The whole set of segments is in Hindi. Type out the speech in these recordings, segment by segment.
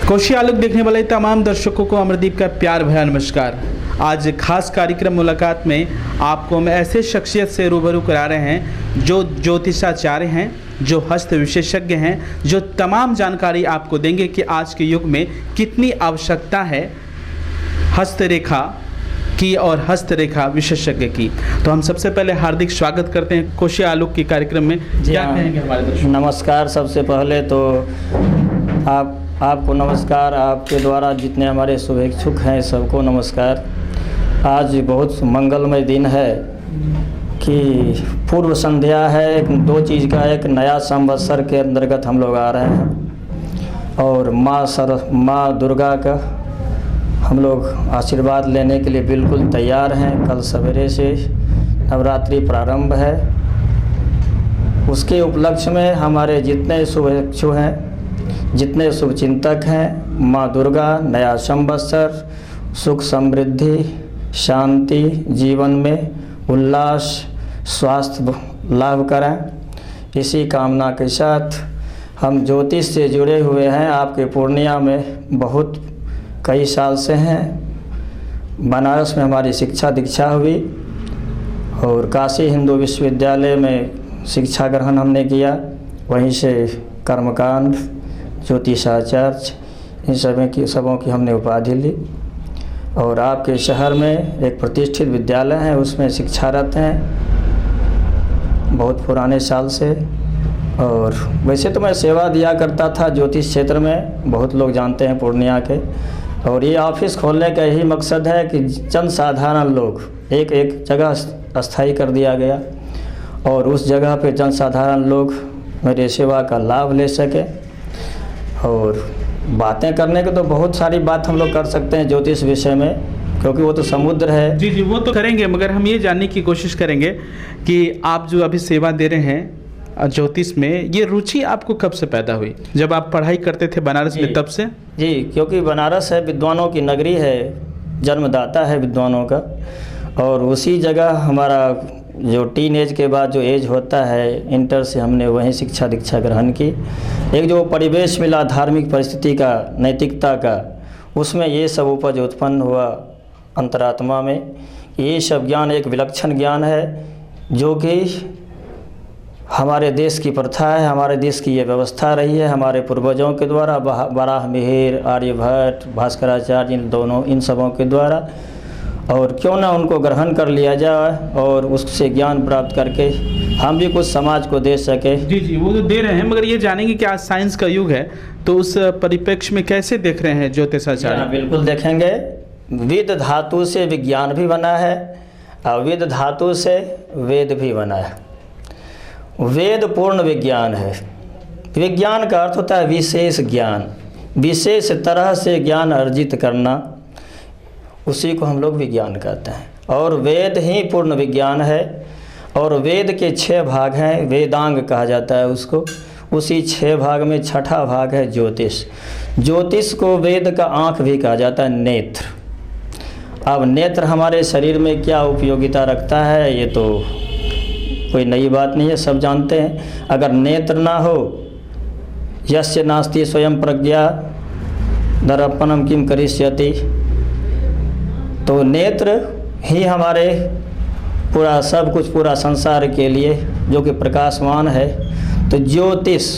कोशी आलोक देखने वाले तमाम दर्शकों को अमरदीप का प्यार भरा नमस्कार। आज खास कार्यक्रम मुलाकात में आपको हम ऐसे शख्सियत से रूबरू करा रहे हैं जो ज्योतिषाचार्य हैं, जो हस्त विशेषज्ञ हैं, जो तमाम जानकारी आपको देंगे कि आज के युग में कितनी आवश्यकता है हस्तरेखा की और हस्तरेखा विशेषज्ञ की। तो हम सबसे पहले हार्दिक स्वागत करते हैं कोशी आलोक के कार्यक्रम में। क्या कहेंगे हमारे दर्शक? नमस्कार। सबसे पहले तो आपको नमस्कार, आपके द्वारा जितने हमारे शुभेच्छुक हैं सबको नमस्कार। आज बहुत मंगलमय दिन है कि पूर्व संध्या है, दो चीज़ का, एक नया संवत्सर के अंतर्गत हम लोग आ रहे हैं और माँ दुर्गा का हम लोग आशीर्वाद लेने के लिए बिल्कुल तैयार हैं। कल सवेरे से नवरात्रि प्रारंभ है। उसके उपलक्ष्य में हमारे जितने शुभेच्छु हैं, जितने शुभचिंतक हैं, माँ दुर्गा नया संवत्सर, सुख समृद्धि, शांति, जीवन में उल्लास, स्वास्थ्य लाभ करें, इसी कामना के साथ हम ज्योतिष से जुड़े हुए हैं। आपके पूर्णिया में बहुत कई साल से हैं। बनारस में हमारी शिक्षा दीक्षा हुई और काशी हिंदू विश्वविद्यालय में शिक्षा ग्रहण हमने किया। वहीं से कर्मकांड, ज्योतिषाचार्य, इन सबों की हमने उपाधि ली और आपके शहर में एक प्रतिष्ठित विद्यालय है, उसमें शिक्षारत हैं बहुत पुराने साल से। और वैसे तो मैं सेवा दिया करता था ज्योतिष क्षेत्र में, बहुत लोग जानते हैं पूर्णिया के। और ये ऑफिस खोलने का यही मकसद है कि चंद साधारण लोग, एक जगह अस्थाई कर दिया गया और उस जगह पे चंद साधारण लोग मेरे सेवा का लाभ ले सके। और बातें करने के तो बहुत सारी बात हम लोग कर सकते हैं ज्योतिष विषय में, क्योंकि वो तो समुद्र है। जी वो तो करेंगे, मगर हम ये जानने की कोशिश करेंगे कि आप जो अभी सेवा दे रहे हैं ज्योतिष में, ये रुचि आपको कब से पैदा हुई? जब आप पढ़ाई करते थे बनारस में तब से? जी, क्योंकि बनारस है विद्वानों की नगरी है, जन्मदाता है विद्वानों का। और उसी जगह हमारा जो टीन एज के बाद जो एज होता है, इंटर से हमने वहीं शिक्षा दीक्षा ग्रहण की। एक जो परिवेश मिला धार्मिक परिस्थिति का, नैतिकता का, उसमें ये सब उपज उत्पन्न हुआ अंतरात्मा में। ये सब ज्ञान एक विलक्षण ज्ञान है जो कि हमारे देश की प्रथा है, हमारे देश की ये व्यवस्था रही है हमारे पूर्वजों के द्वारा, वराह मिहिर, आर्यभट्ट, भास्कराचार्य, इन सबों के द्वारा। और क्यों ना उनको ग्रहण कर लिया जाए और उससे ज्ञान प्राप्त करके हम भी कुछ समाज को दे सके। जी वो तो दे रहे हैं, मगर ये जानेंगे कि आज साइंस का युग है, तो उस परिप्रेक्ष्य में कैसे देख रहे हैं ज्योतिषाचार्य? बिल्कुल देखेंगे। विद धातु से विज्ञान भी बना है और विद धातु से वेद भी बना है। वेद पूर्ण विज्ञान है। विज्ञान का अर्थ होता है विशेष ज्ञान, विशेष तरह से ज्ञान अर्जित करना, उसी को हम लोग विज्ञान कहते हैं। और वेद ही पूर्ण विज्ञान है। और वेद के 6 भाग हैं, वेदांग कहा जाता है उसको। उसी 6 भाग में छठा भाग है ज्योतिष। ज्योतिष को वेद का आँख भी कहा जाता है, नेत्र। अब नेत्र हमारे शरीर में क्या उपयोगिता रखता है, ये तो कोई नई बात नहीं है, सब जानते हैं। अगर नेत्र ना हो, यस्य नास्ति स्वयं प्रज्ञा दर्पणम किम करिष्यति, तो नेत्र ही हमारे पूरा सब कुछ, पूरा संसार के लिए जो कि प्रकाशमान है। तो ज्योतिष,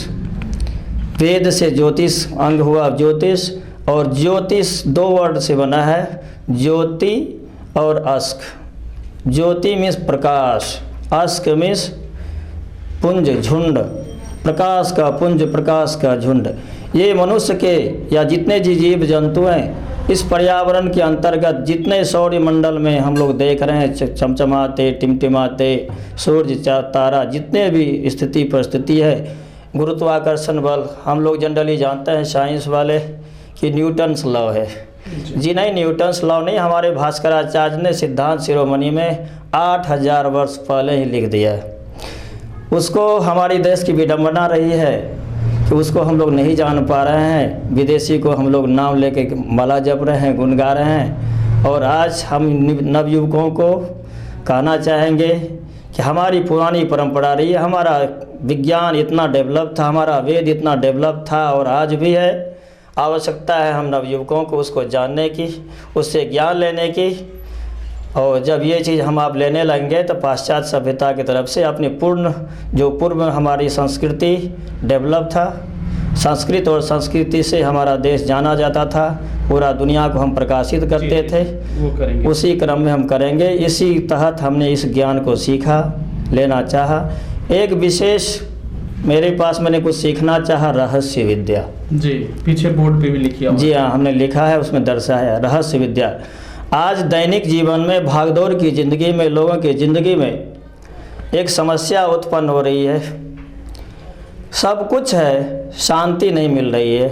वेद से ज्योतिष अंग हुआ ज्योतिष। और ज्योतिष 2 वर्ड से बना है, ज्योति और अस्क। ज्योति मीन्स प्रकाश, अस्क मीन्स पुंज, झुंड, प्रकाश का पुंज, प्रकाश का झुंड। ये मनुष्य के या जितने जीव जंतु हैं, इस पर्यावरण के अंतर्गत जितने सौर मंडल में हम लोग देख रहे हैं चमचमाते, टिमटिमाते सूर्य, तारा, जितने भी स्थिति परिस्थिति है, गुरुत्वाकर्षण बल, हम लोग जनरली जानते हैं साइंस वाले कि न्यूटन्स लॉ है। जी नहीं, न्यूटन्स लॉ नहीं, हमारे भास्कराचार्य ने सिद्धांत शिरोमणि में 8000 वर्ष पहले ही लिख दिया है। उसको हमारी देश की विडंबना रही है कि उसको हम लोग नहीं जान पा रहे हैं। विदेशी को हम लोग नाम लेके माला जप रहे हैं, गुण गा रहे हैं। और आज हम नवयुवकों को कहना चाहेंगे कि हमारी पुरानी परंपरा रही है, हमारा विज्ञान इतना डेवलप था, हमारा वेद इतना डेवलप था और आज भी है। आवश्यकता है हम नवयुवकों को उसको जानने की, उससे ज्ञान लेने की। और जब ये चीज़ हम आप लेने लगेंगे तो पाश्चात्य सभ्यता की तरफ से अपनी पूर्व में हमारी संस्कृति डेवलप था, संस्कृत और संस्कृति से हमारा देश जाना जाता था, पूरा दुनिया को हम प्रकाशित करते थे, वो करेंगे। उसी क्रम में हम करेंगे। इसी तहत हमने इस ज्ञान को सीखा, लेना चाहा। एक विशेष मेरे पास मैंने कुछ सीखना चाहा, रहस्य विद्या। जी, पीछे बोर्ड पे भी लिखा हुआ है। जी हाँ, हमने लिखा है, उसमें दर्शाया है रहस्य विद्या। आज दैनिक जीवन में भागदौड़ की ज़िंदगी में, लोगों की ज़िंदगी में एक समस्या उत्पन्न हो रही है। सब कुछ है, शांति नहीं मिल रही है,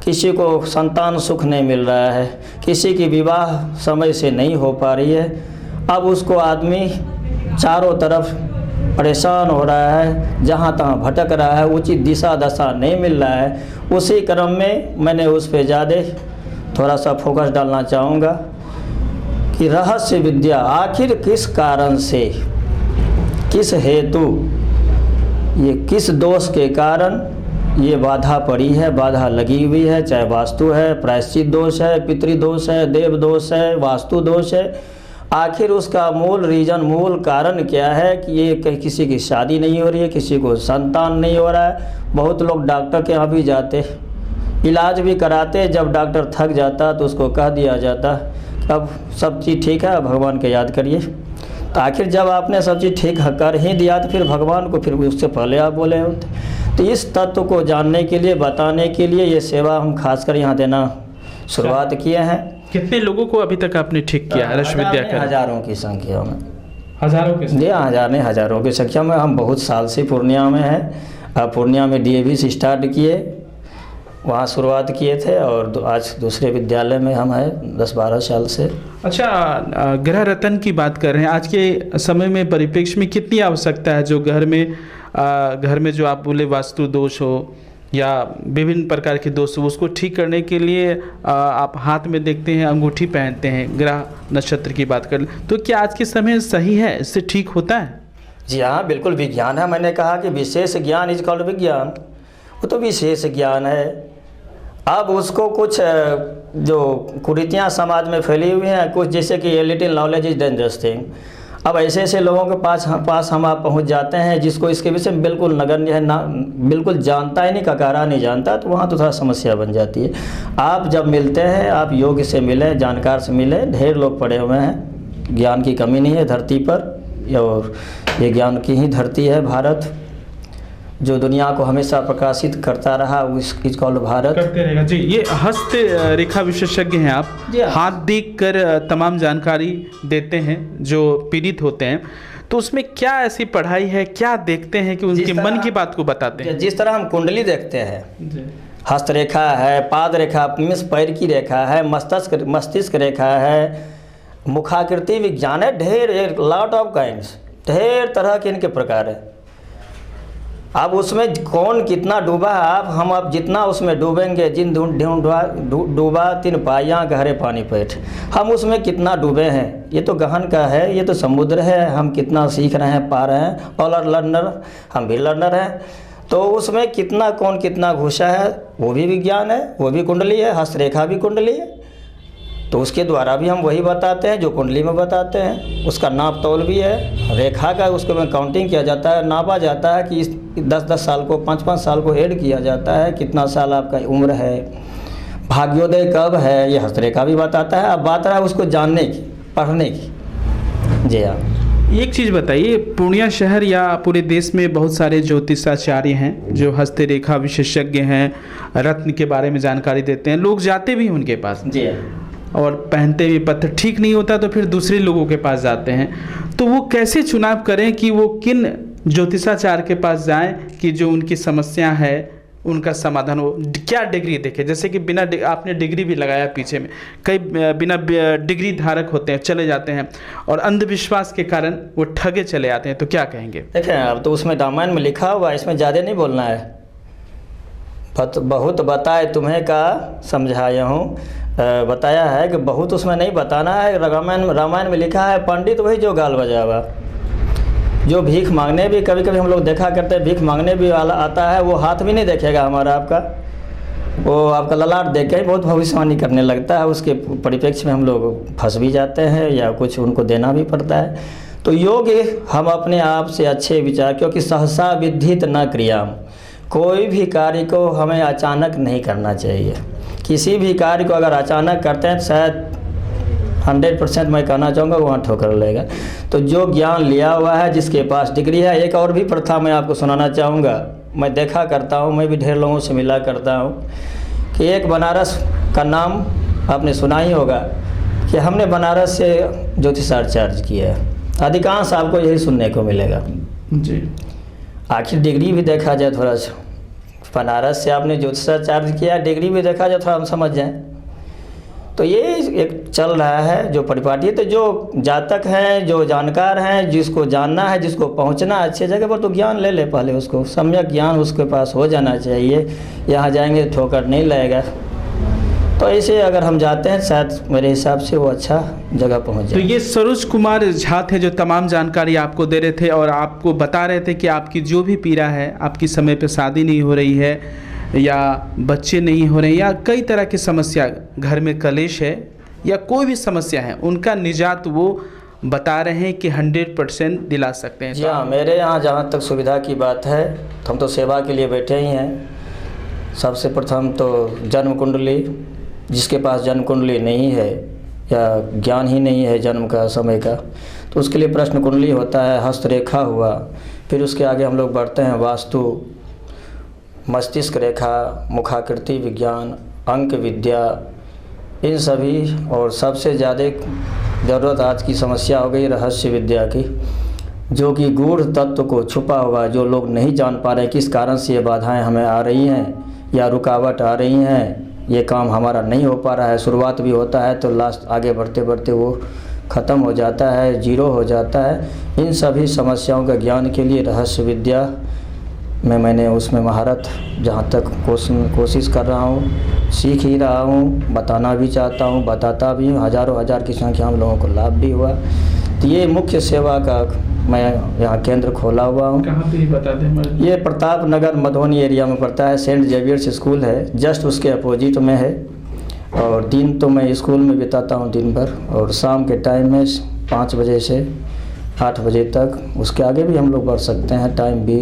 किसी को संतान सुख नहीं मिल रहा है, किसी की विवाह समय से नहीं हो पा रही है। अब उसको आदमी चारों तरफ परेशान हो रहा है, जहाँ तहाँ भटक रहा है, उचित दिशा दशा नहीं मिल रहा है। उसी क्रम में मैंने उस पर ज़्यादा थोड़ा सा फोकस डालना चाहूँगा कि रहस्य विद्या आखिर किस कारण से, किस हेतु, ये किस दोष के कारण ये बाधा पड़ी है, बाधा लगी हुई है, चाहे वास्तु है, प्रायश्चित दोष है, पितृदोष है, देव दोष है, वास्तु दोष है। आखिर उसका मूल रीज़न, मूल कारण क्या है कि ये किसी की शादी नहीं हो रही है, किसी को संतान नहीं हो रहा है। बहुत लोग डॉक्टर के यहाँ भी जाते, इलाज भी कराते, जब डॉक्टर थक जाता तो उसको कह दिया जाता अब सब चीज़ ठीक है, भगवान के याद करिए। तो आखिर जब आपने सब चीज़ ठीक कर ही दिया तो फिर भगवान को फिर उससे पहले आप बोले होते। तो इस तत्व को जानने के लिए, बताने के लिए ये सेवा हम खासकर यहाँ देना शुरुआत किए हैं। कितने लोगों को अभी तक आपने ठीक किया रहस्य विद्या का? हजारों की संख्या में। हजारों की? जी हजार नहीं, हजारों की संख्या में। हम बहुत साल से पूर्णिया में हैं। पूर्णिया में DAV से स्टार्ट किए, वहाँ शुरुआत किए थे, और आज दूसरे विद्यालय में हम हैं 10-12 साल से। अच्छा, ग्रह रत्न की बात कर रहे हैं। आज के समय में परिप्रेक्ष्य में कितनी आवश्यकता है जो घर में जो आप बोले वास्तु दोष हो या विभिन्न प्रकार के दोष हो, उसको ठीक करने के लिए आप हाथ में देखते हैं, अंगूठी पहनते हैं, ग्रह नक्षत्र की बात कर, तो क्या आज के समय सही है, इससे ठीक होता है? जी हाँ, बिल्कुल विज्ञान है। मैंने कहा कि विशेष ज्ञान इज कॉल्ड विज्ञान, वो तो विशेष ज्ञान है। अब उसको कुछ जो कुरीतियाँ समाज में फैली हुई हैं, कुछ जैसे कि a little knowledge is dangerous thing. अब ऐसे ऐसे लोगों के पास हम आप पहुंच जाते हैं जिसको इसके विषय में बिल्कुल नगण्य है, ना बिल्कुल जानता ही नहीं, ककारा नहीं जानता, तो वहाँ तो थोड़ा समस्या बन जाती है। आप जब मिलते हैं, आप योग्य से मिले, जानकार से मिले, ढेर लोग पड़े हुए हैं, ज्ञान की कमी नहीं है धरती पर, और ये ज्ञान की ही धरती है भारत, जो दुनिया को हमेशा प्रकाशित करता रहा, इज कॉल्ड भारत, करते रहेगा। जी, ये हस्त रेखा विशेषज्ञ हैं आप, हाथ देख कर तमाम जानकारी देते हैं जो पीड़ित होते हैं, तो उसमें क्या ऐसी पढ़ाई है, क्या देखते हैं कि उनके मन की बात को बताते हैं? जिस तरह हम कुंडली देखते हैं, हस्त रेखा है, पाद रेखा, पैर की रेखा है, मस्तिष्क रेखा है, मुखाकृति विज्ञान है, ढेर लॉट ऑफ काइंड्स, ढेर तरह के इनके प्रकार है। अब उसमें कौन कितना डूबा है, आप जितना उसमें डूबेंगे, जिन डूबा तिन पाइयाँ गहरे पानी पेट, हम उसमें कितना डूबे हैं, ये तो गहन का है, ये तो समुद्र है, हम कितना सीख रहे हैं, पा रहे हैं, ऑल लर्नर, हम भी लर्नर हैं। तो उसमें कितना कौन कितना घुसा है, वो भी विज्ञान है, वो भी कुंडली है, हस्तरेखा भी कुंडली है। तो उसके द्वारा भी हम वही बताते हैं जो कुंडली में बताते हैं। उसका नाप तौल भी है, रेखा का उसको में काउंटिंग किया जाता है, नापा जाता है कि 10-10 साल को, 5-5 साल को ऐड किया जाता है, कितना साल आपका उम्र है, भाग्योदय कब है, ये हस्तरेखा भी बताता है। अब बात रहा उसको जानने की, पढ़ने की। जी हाँ, एक चीज़ बताइए, पूर्णिया शहर या पूरे देश में बहुत सारे ज्योतिषाचार्य हैं जो हस्तरेखा विशेषज्ञ हैं, रत्न के बारे में जानकारी देते हैं, लोग जाते भी हैं उनके पास। जी हाँ, और पहनते भी, पत्थर ठीक नहीं होता तो फिर दूसरे लोगों के पास जाते हैं। तो वो कैसे चुनाव करें कि वो किन ज्योतिषाचार्य के पास जाएं कि जो उनकी समस्या है उनका समाधान हो? क्या डिग्री देखें? जैसे कि बिना आपने डिग्री भी लगाया पीछे में, कई बिना डिग्री धारक होते हैं, चले जाते हैं और अंधविश्वास के कारण वो ठगे चले आते हैं, तो क्या कहेंगे? देखें, अब तो उसमें रामायण में लिखा हुआ है, इसमें ज़्यादा नहीं बोलना है। बहुत बताए तुम्हें का समझाया हूँ, बताया है कि बहुत उसमें नहीं बताना है। रामायण में लिखा है, पंडित वही जो गाल बजावा, जो भीख मांगने भी, कभी कभी हम लोग देखा करते हैं, भीख मांगने भी वाला आता है, वो हाथ भी नहीं देखेगा हमारा आपका, वो आपका ललाट देख के बहुत भविष्यवाणी करने लगता है, उसके परिप्रेक्ष्य में हम लोग फंस भी जाते हैं या कुछ उनको देना भी पड़ता है। तो योग हम अपने आप से अच्छे विचार, क्योंकि सहसा विद्धित न क्रियाम, कोई भी कार्य को हमें अचानक नहीं करना चाहिए। किसी भी कार्य को अगर अचानक करते हैं तो शायद 100% मैं कहना चाहूँगा वहाँ ठोकर लेगा। तो जो ज्ञान लिया हुआ है, जिसके पास डिग्री है, एक और भी प्रथा मैं आपको सुनाना चाहूँगा। मैं देखा करता हूँ, मैं भी ढेर लोगों से मिला करता हूँ कि एक बनारस का नाम आपने सुना ही होगा कि हमने बनारस से ज्योतिषाचार्य किया है। अधिकांश आपको यही सुनने को मिलेगा जी। आखिर डिग्री भी देखा जाए थोड़ा सा, बनारस से आपने ज्योतिषाचार्य किया, डिग्री भी देखा जाए थोड़ा हम समझ जाएं। तो ये एक चल रहा है जो परिपाटी। तो जो जातक हैं, जो जानकार हैं, जिसको जानना है, जिसको पहुंचना अच्छे जगह पर, तो ज्ञान ले ले पहले, उसको सम्यक ज्ञान उसके पास हो जाना चाहिए। यहाँ जाएंगे ठोकर नहीं लगेगा। तो ऐसे अगर हम जाते हैं शायद मेरे हिसाब से वो अच्छा जगह पहुंच जाए। तो ये सरोज कुमार झा थे जो तमाम जानकारी आपको दे रहे थे और आपको बता रहे थे कि आपकी जो भी पीड़ा है, आपकी समय पे शादी नहीं हो रही है या बच्चे नहीं हो रहे हैं या कई तरह की समस्या, घर में कलेश है या कोई भी समस्या है, उनका निजात वो बता रहे हैं कि 100% दिला सकते हैं। जी हाँ, मेरे यहाँ जहाँ तक सुविधा की बात है तो हम तो सेवा के लिए बैठे ही हैं। सबसे प्रथम तो जन्म कुंडली, जिसके पास जन्म कुंडली नहीं है या ज्ञान ही नहीं है जन्म का, समय का, तो उसके लिए प्रश्न कुंडली होता है, हस्तरेखा हुआ। फिर उसके आगे हम लोग बढ़ते हैं वास्तु, मस्तिष्क रेखा, मुखाकृति विज्ञान, अंक विद्या, इन सभी। और सबसे ज़्यादा ज़रूरत आज की समस्या हो गई रहस्य विद्या की, जो कि गूढ़ तत्व को छुपा हुआ, जो लोग नहीं जान पा रहे किस कारण से ये बाधाएं हमें आ रही हैं या रुकावट आ रही हैं, ये काम हमारा नहीं हो पा रहा है। शुरुआत भी होता है तो लास्ट आगे बढ़ते बढ़ते वो ख़त्म हो जाता है, जीरो हो जाता है। इन सभी समस्याओं का ज्ञान के लिए रहस्य विद्या में मैंने उसमें महारत जहाँ तक कोशिश कर रहा हूँ, सीख ही रहा हूँ, बताना भी चाहता हूँ, बताता भी हूँ। हज़ारों हज़ार की संख्या हम लोगों को लाभ भी हुआ। तो ये मुख्य सेवा का मैं यहाँ केंद्र खोला हुआ हूँ। कहाँ पे बता दें? ये प्रताप नगर मधुबनी एरिया में पड़ता है। सेंट जेवियर्स स्कूल है, जस्ट उसके अपोजिट में है। और दिन तो मैं स्कूल में बिताता हूँ दिन भर, और शाम के टाइम में 5 बजे से 8 बजे तक। उसके आगे भी हम लोग बढ़ सकते हैं, टाइम भी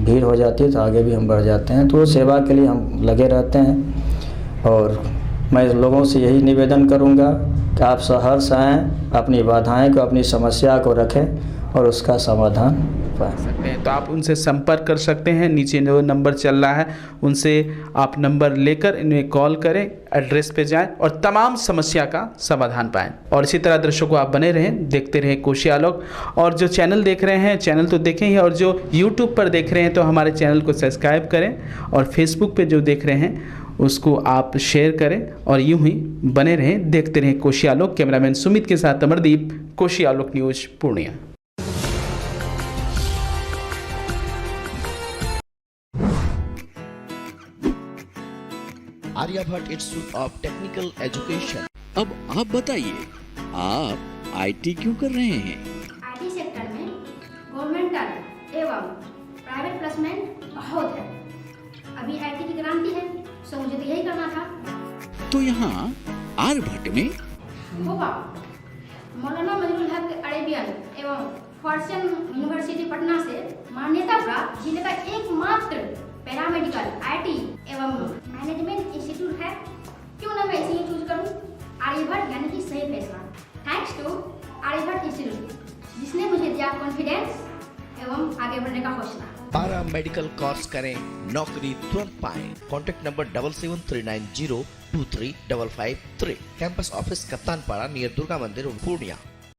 भीड़ हो जाती है तो आगे भी हम बढ़ जाते हैं। तो सेवा के लिए हम लगे रहते हैं। और मैं लोगों से यही निवेदन करूंगा कि आप सहर्ष आएँ, अपनी बाधाएं को, अपनी समस्या को रखें और उसका समाधान पा सकते हैं। तो आप उनसे संपर्क कर सकते हैं, नीचे जो नंबर चल रहा है उनसे आप नंबर लेकर इन्हें कॉल करें, एड्रेस पे जाएं और तमाम समस्या का समाधान पाएं। और इसी तरह दर्शकों आप बने रहें, देखते रहें कोशी आलोक। और जो चैनल देख रहे हैं, चैनल तो देखें ही, और जो यूट्यूब पर देख रहे हैं तो हमारे चैनल को सब्सक्राइब करें, और फेसबुक पे जो देख रहे हैं उसको आप शेयर करें, और यूं ही बने रहें, देखते रहें कोशी आलोक। कैमरामैन सुमित के साथ Amardeep, Koshi Alok news Purnia. Aryabhatta institute of technical education. अब आप बताइए, आप आईटी क्यों कर रहे हैं? आईटी सेक्टर में गवर्नमेंटल एवं प्राइवेट प्लेसमेंट बहुत है। अभी आईटी की क्रांति है, सो मुझे तो यही करना था। तो यहाँ आर्यभट्ट में होगा मौलाना मजरूल हक अरेबियन एवं फॉर्च्यून यूनिवर्सिटी पटना से मान्यता प्राप्त जिले का एकमात्र पैरामेडिकल आईटी एवं मैनेजमेंट इंस्टीट्यूट है। क्यों ना मैं इसे ही चूज करूं? आर्यभट्ट यानी कि सही फैसला। थैंक्स टू आर्यभट्ट इंस्टीट्यूट, जिसने मुझे दिया कॉन्फिडेंस एवं आगे बढ़ने का हौसला। पारा मेडिकल कोर्स करें, नौकरी तुरंत पाएं। Contact number 7739023553। Campus office Kaptanpara near Durga मंदिर, पूर्णिया।